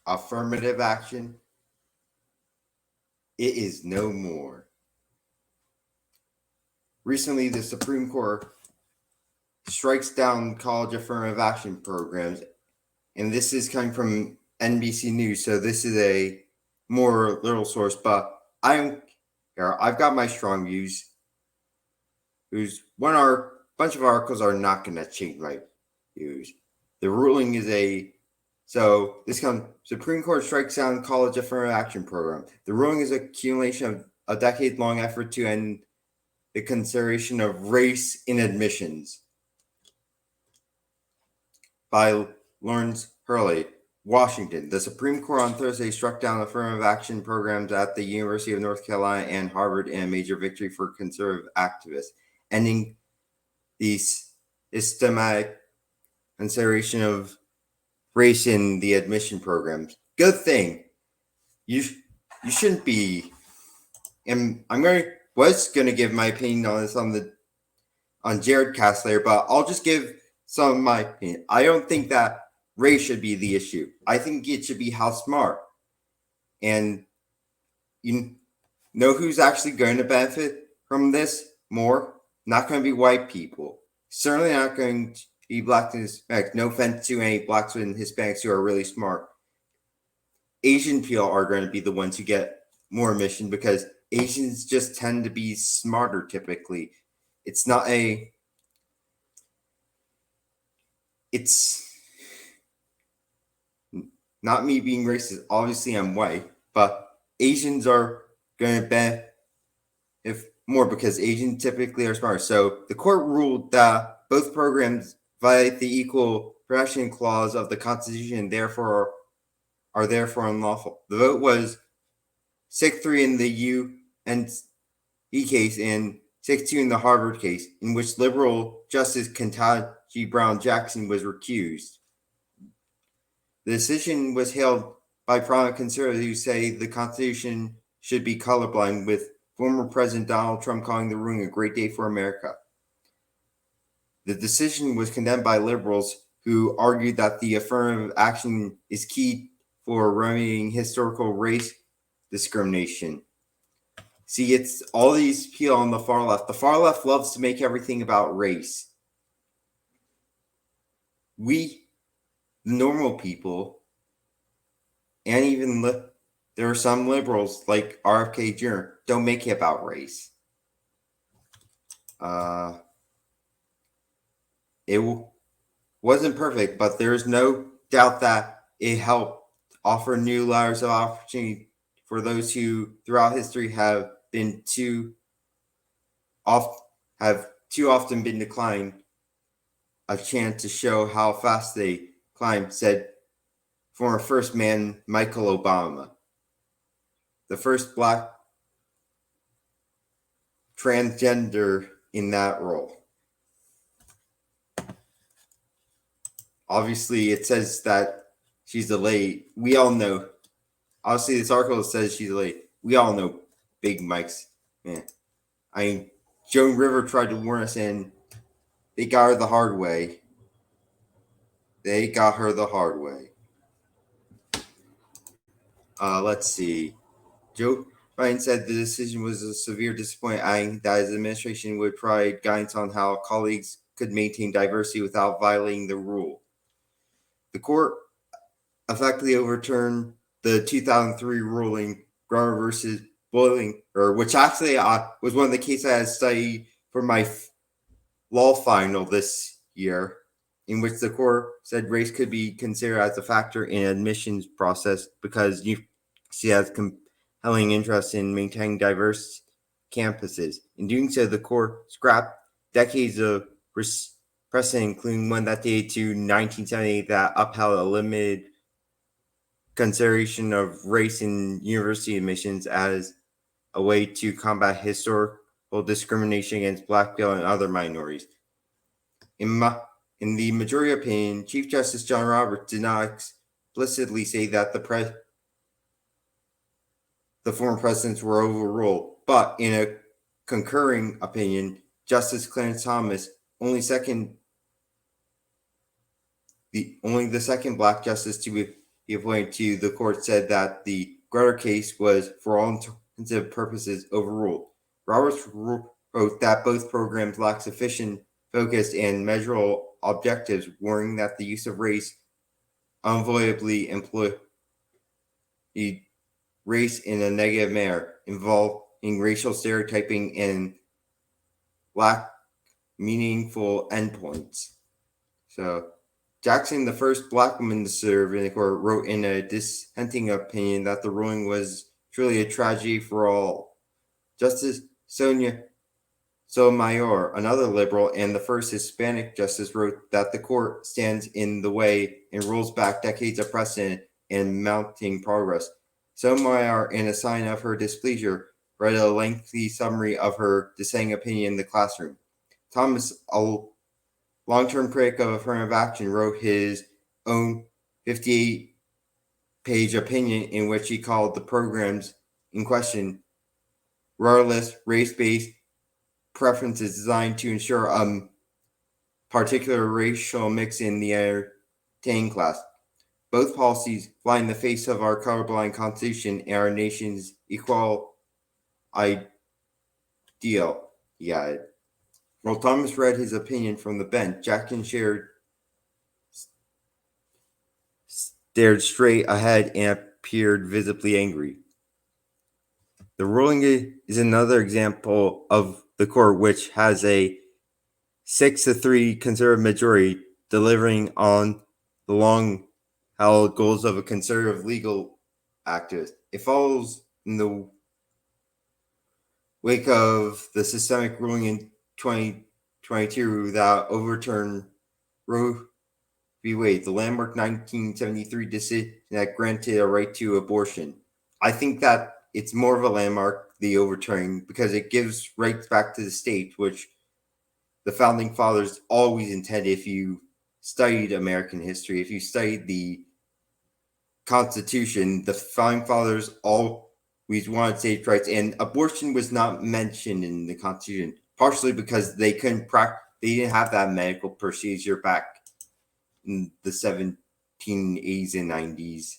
affirmative action, it is no more. Recently, the Supreme Court strikes down college affirmative action programs, and this is coming from NBC News, so this is a more literal source, but I don't care. I've got my strong views. Who's one our bunch of articles are not going to change my views. The ruling is this comes Supreme Court strikes down college affirmative action program. The ruling is a accumulation of a decade-long effort to end the consideration of race in admissions by Lawrence Hurley, Washington. The Supreme Court on Thursday struck down affirmative action programs at the University of North Carolina and Harvard in a major victory for conservative activists, ending the systematic consideration of race in the admission programs. Good thing. You shouldn't be. And was gonna give my opinion on this on Jared Castler, but I'll just give some of my opinion. I don't think that race should be the issue. I think it should be how smart. And you know who's actually going to benefit from this more? Not going to be white people. Certainly not going to be black and Hispanics. No offense to any blacks and Hispanics who are really smart. Asian people are going to be the ones who get more admission because Asians just tend to be smarter typically. It's not me being racist. Obviously, I'm white, but Asians are going to benefit more because Asians typically are smarter. So the court ruled that both programs violate the Equal Protection Clause of the Constitution and therefore are unlawful. The vote was 6-3 in the UNC case and 6-2 in the Harvard case, in which liberal Justice Ketanji Brown Jackson was recused. The decision was hailed by prominent conservatives who say the Constitution should be colorblind, with former President Donald Trump calling the ruling a great day for America. The decision was condemned by liberals who argued that the affirmative action is key for remedying historical race discrimination. See, it's all these people on the far left. The far left loves to make everything about race. We, the normal people, and even there are some liberals like RFK Jr. don't make it about race. It wasn't perfect, but there's no doubt that it helped offer new layers of opportunity for those who, throughout history, have too often been declined a chance to show how fast they climb, said former First Man Michael Obama, the first black transgender in that role. Obviously, it says that she's a lady. We all know. Obviously, this article says she's a lady. We all know Big Mike's. Man, Joan River tried to warn us, and they got her the hard way. Let's see. Joe Biden said the decision was a severe disappointment, adding that his administration would provide guidance on how colleagues could maintain diversity without violating the rule. The court effectively overturned the 2003 ruling, Grover versus Boiling, which actually was one of the cases I had studied for my law final this year, in which the court said race could be considered as a factor in admissions process because she has compelling interest in maintaining diverse campuses. In doing so, the court scrapped decades of precedent, including one that dated to 1978 that upheld a limited consideration of race in university admissions as a way to combat historical discrimination against black people and other minorities. In the majority opinion, Chief Justice John Roberts did not explicitly say that the former presidents were overruled, but in a concurring opinion, Justice Clarence Thomas, only the second black justice to be he pointed to, the court said that the Grutter case was, for all intents purposes, overruled. Roberts wrote that both programs lacked sufficient focus and measurable objectives, warning that the use of race unavoidably employed race in a negative manner, involving racial stereotyping and lack meaningful endpoints. So Jackson, the first black woman to serve in the court, wrote in a dissenting opinion that the ruling was truly a tragedy for all. Justice Sonia Sotomayor, another liberal and the first Hispanic justice, wrote that the court stands in the way and rolls back decades of precedent and mounting progress. Sotomayor, in a sign of her displeasure, read a lengthy summary of her dissenting opinion in the classroom. Thomas, a long-term critic of affirmative action, wrote his own 58-page opinion in which he called the programs in question rudderless, race-based preferences designed to ensure a particular racial mix in the entertaining class. Both policies fly in the face of our colorblind Constitution and our nation's equal ideal. He added. While Thomas read his opinion from the bench, Jackson stared straight ahead and appeared visibly angry. The ruling is another example of the court, which has a 6-3 conservative majority, delivering on the long-held goals of a conservative legal activist. It follows in the wake of the systemic ruling in 2022 that overturned Roe v. Wade, the landmark 1973 decision that granted a right to abortion. I think that it's more of a landmark, the overturning, because it gives rights back to the state, which the founding fathers always intended. If you studied American history, if you studied the Constitution, the founding fathers always wanted states' rights, and abortion was not mentioned in the Constitution, partially because they didn't have that medical procedure back in the 1780s and 90s.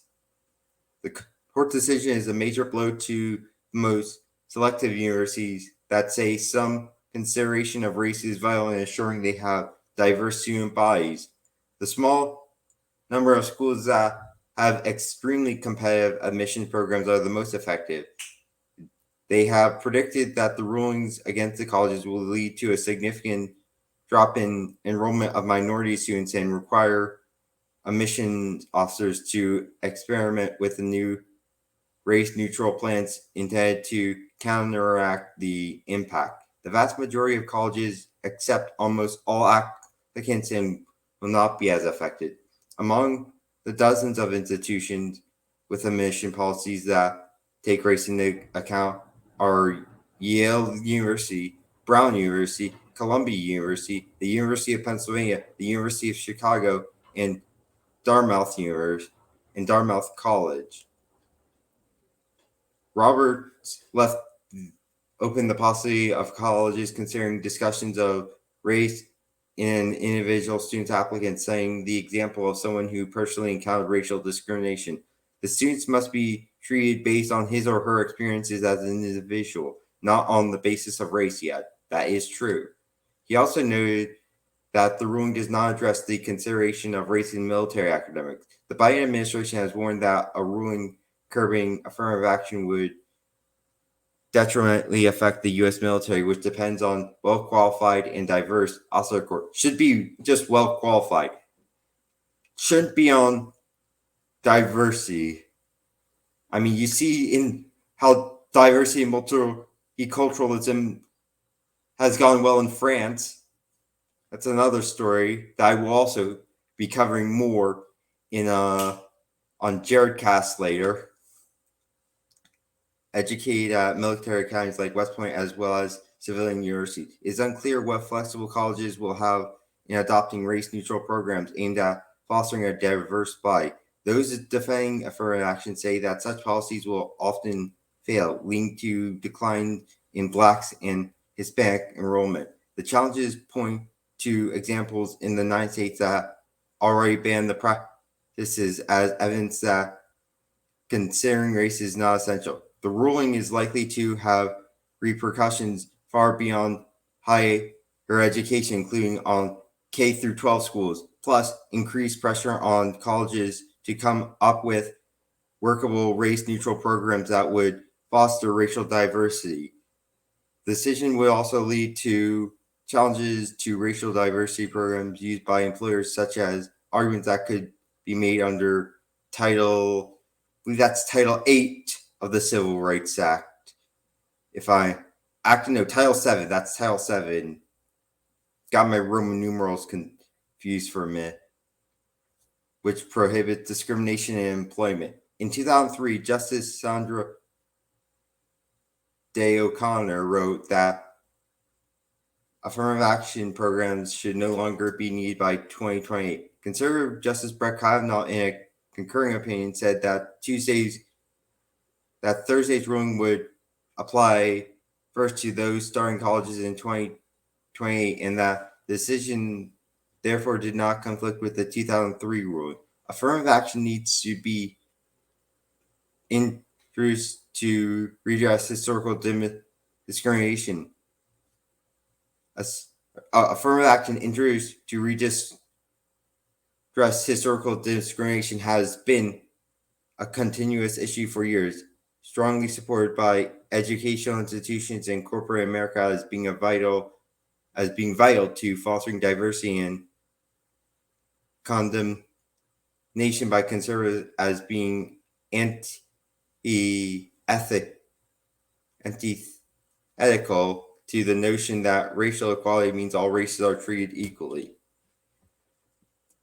The court decision is a major blow to the most selective universities that say some consideration of race is vital in ensuring they have diverse student bodies. The small number of schools that have extremely competitive admission programs are the most effective. They have predicted that the rulings against the colleges will lead to a significant drop in enrollment of minority students and require admissions officers to experiment with the new race-neutral plans intended to counteract the impact. The vast majority of colleges accept almost all applicants and will not be as affected. Among the dozens of institutions with admission policies that take race into account are Yale University, Brown University, Columbia University, the University of Pennsylvania, the University of Chicago, and Dartmouth University and Dartmouth College. Roberts left open the possibility of colleges considering discussions of race in individual student applicants, citing the example of someone who personally encountered racial discrimination. The students must be treated based on his or her experiences as an individual, not on the basis of race yet. That is true. He also noted that the ruling does not address the consideration of race in military academics. The Biden administration has warned that a ruling curbing affirmative action would detrimentally affect the U.S. military, which depends on well-qualified and diverse officer corps. Should be just well-qualified. Shouldn't be on diversity. I mean, you see in how diversity and multiculturalism has gone well in France. That's another story that I will also be covering more in on Jared Cast later. Educated at military academies like West Point as well as civilian universities. It's unclear what flexible colleges will have in adopting race-neutral programs aimed at fostering a diverse body. Those defending affirmative action say that such policies will often fail, leading to decline in Blacks and Hispanic enrollment. The challenges point to examples in the United States that already ban the this is as evidence that considering race is not essential. The ruling is likely to have repercussions far beyond higher education, including on K through 12 schools, plus increased pressure on colleges to come up with workable race-neutral programs that would foster racial diversity. The decision will also lead to challenges to racial diversity programs used by employers, such as arguments that could be made under Title 8 of the Civil Rights Act. Title 7, that's Title 7. Got my Roman numerals confused for a minute, which prohibits discrimination in employment. In 2003, Justice Sandra Day O'Connor wrote that affirmative action programs should no longer be needed by 2028. Conservative Justice Brett Kavanaugh, in a concurring opinion, said that Thursday's ruling would apply first to those starting colleges in 2028, and that the decision therefore did not conflict with the 2003 ruling. Affirmative action needs to be introduced to redress historical discrimination. Affirmative action introduced to redress historical discrimination has been a continuous issue for years, strongly supported by educational institutions and corporate America as being vital to fostering diversity, and condemnation by conservatives as being antithetical to the notion that racial equality means all races are treated equally.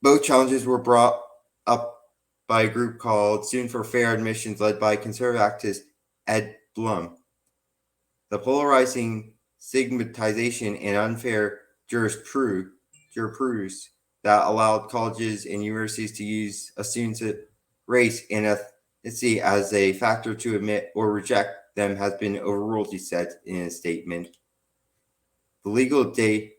Both challenges were brought up by a group called Students for Fair Admissions, led by conservative activist Ed Blum. The polarizing stigmatization and unfair jurisprudence that allowed colleges and universities to use a student's race and ethnicity as a factor to admit or reject them has been overruled, he said in a statement. The legal debate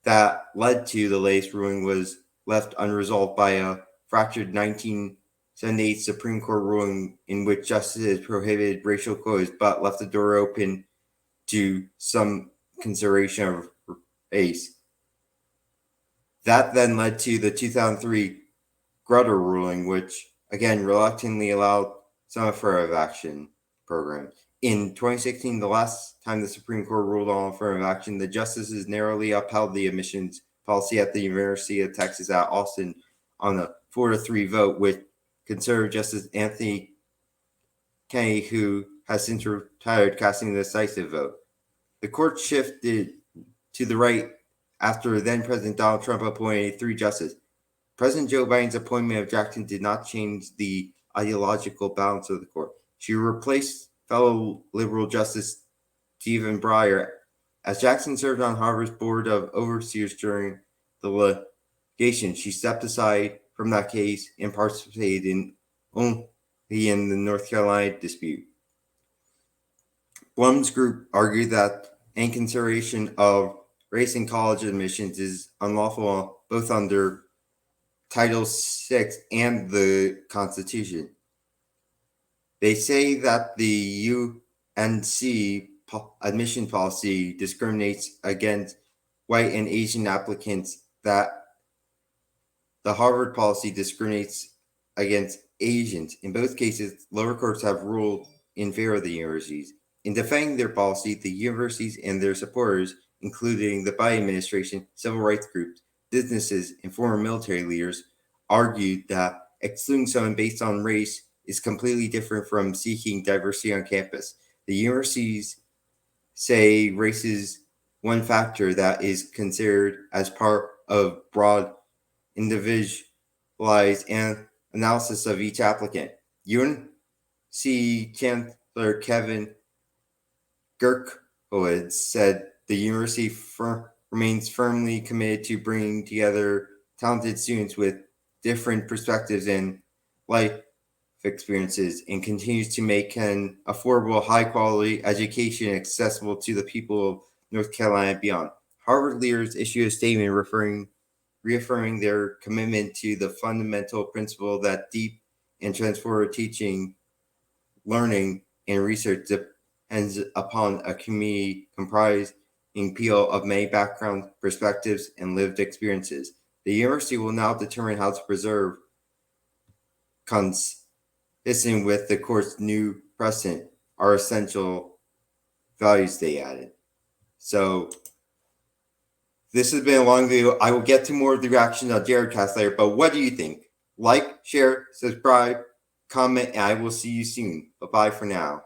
that led to the latest ruling was left unresolved by a fractured 1978 Supreme Court ruling in which justices prohibited racial quotas but left the door open to some consideration of race. That then led to the 2003 Grutter ruling, which again reluctantly allowed some affirmative action programs. In 2016, the last time the Supreme Court ruled on affirmative action, the justices narrowly upheld the admissions policy at the University of Texas at Austin on a 4-3 vote, with conservative Justice Anthony Kennedy, who has since retired, casting the decisive vote. The court shifted to the right after then-President Donald Trump appointed 3 justices. President Joe Biden's appointment of Jackson did not change the ideological balance of the court. She replaced fellow liberal Justice Stephen Breyer. As Jackson served on Harvard's Board of Overseers during the litigation, she stepped aside from that case and participated only in the North Carolina dispute. Blum's group argued that any consideration of race in college admissions is unlawful both under Title VI and the Constitution. They say that the UNC admission policy discriminates against white and Asian applicants, that the Harvard policy discriminates against Asians. In both cases, lower courts have ruled in favor of the universities. In defending their policy, the universities and their supporters, including the Biden administration, civil rights groups, businesses, and former military leaders, argued that excluding someone based on race is completely different from seeking diversity on campus. The universities say race is one factor that is considered as part of broad, individualized analysis of each applicant. UNC Chancellor Kevin Gershowitz said the university remains firmly committed to bringing together talented students with different perspectives and life experiences, and continues to make an affordable, high-quality education accessible to the people of North Carolina and beyond. Harvard leaders issued a statement reaffirming their commitment to the fundamental principle that deep and transformative teaching, learning, and research depends upon a community comprising people of many backgrounds, perspectives, and lived experiences. The university will now determine how to preserve, consistent with the court's new precedent, our essential values they added. So this has been a long video. I will get to more of the reaction of Jared cast later, but what do you think? Like, share, subscribe, comment, and I will see you soon. Bye-bye for now.